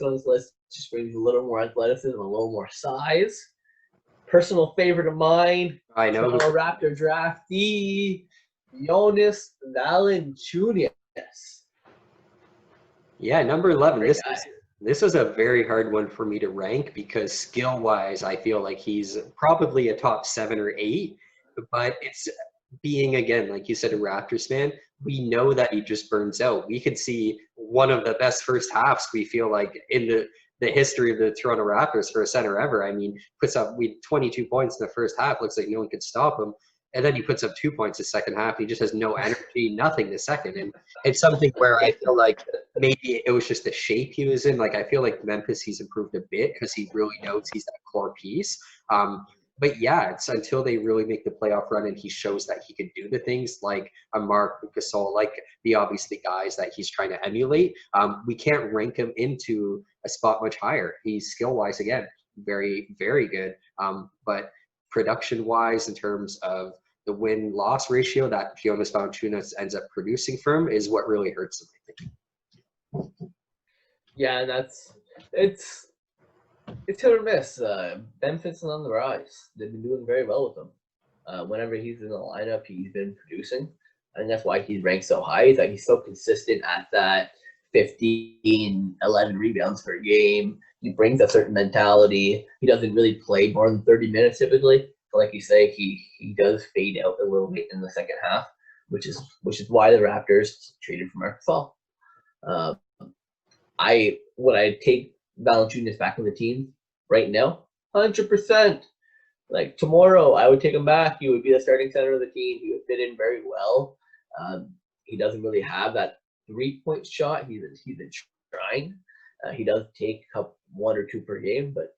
on this list just brings a little more athleticism, a little more size. Personal favorite of mine, I know. Toronto Raptor draftee, Jonas Valančiūnas. Yeah, number 11. This was a very hard one for me to rank because skill-wise, I feel like he's probably a top 7 or 8. But it's being, again, like you said, a Raptors fan, we know that he just burns out. We could see one of the best first halves, we feel like, in the history of the Toronto Raptors for a center ever. I mean, puts up 22 points in the first half. Looks like no one could stop him. And then he puts up 2 points the second half. He just has no energy, nothing the second. And it's something where I feel like maybe it was just the shape he was in. Like, I feel like Memphis, he's improved a bit because he really knows he's that core piece. But yeah, it's until they really make the playoff run and he shows that he can do the things like a Mark Gasol, like the obviously guys that he's trying to emulate. We can't rank him into a spot much higher. He's skill-wise, again, very, very good. But production-wise, in terms of the win-loss ratio that Jonas Valančiūnas ends up producing for him is what really hurts him, I think. Yeah, and it's hit or miss. Memphis is on the rise. They've been doing very well with him. Whenever he's in the lineup, he's been producing. And that's why he's ranked so high. Is that he's so consistent at that 15, 11 rebounds per game. He brings a certain mentality. He doesn't really play more than 30 minutes typically. But like you say, he does fade out a little bit in the second half, which is why the Raptors traded for Marc Gasol. Would I take Valančiūnas back on the team right now? 100%. Like tomorrow, I would take him back. He would be the starting center of the team. He would fit in very well. He doesn't really have that 3-point shot. He's trying. He does take 1 or 2 per game, but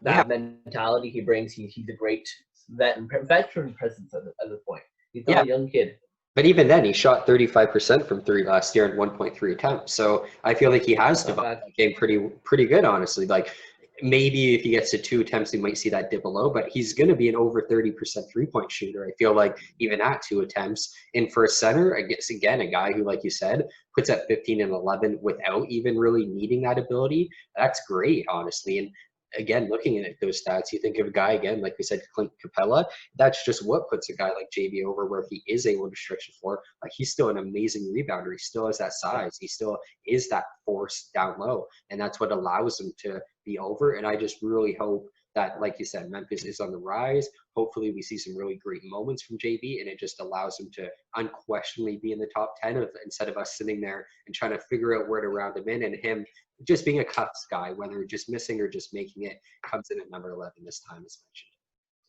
that mentality he brings, he's a great veteran presence at the point. He's not a young kid. But even then, he shot 35% from 3 last year and 1.3 attempts. So I feel like he has developed the game pretty good, honestly. Like maybe if he gets to 2 attempts, we might see that dip below, but he's going to be an over 30% 3-point shooter. I feel like even at 2 attempts. And for a center, I guess, again, a guy who, like you said, puts at 15 and 11 without even really needing that ability, that's great, honestly. And again, looking at those stats, you think of a guy, again, like we said, Clint Capella, that's just what puts a guy like JV over where he is able to stretch the floor. Like, he's still an amazing rebounder. He still has that size. He still is that force down low. And that's what allows him to be over. And I just really hope that, like you said, Memphis is on the rise. Hopefully we see some really great moments from JV, and it just allows him to unquestionably be in the top 10 instead of us sitting there and trying to figure out where to round him in, and him just being a cuts guy, whether just missing or just making it, comes in at number 11 this time, as mentioned.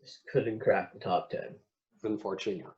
Just couldn't crack the top 10. Unfortunately not.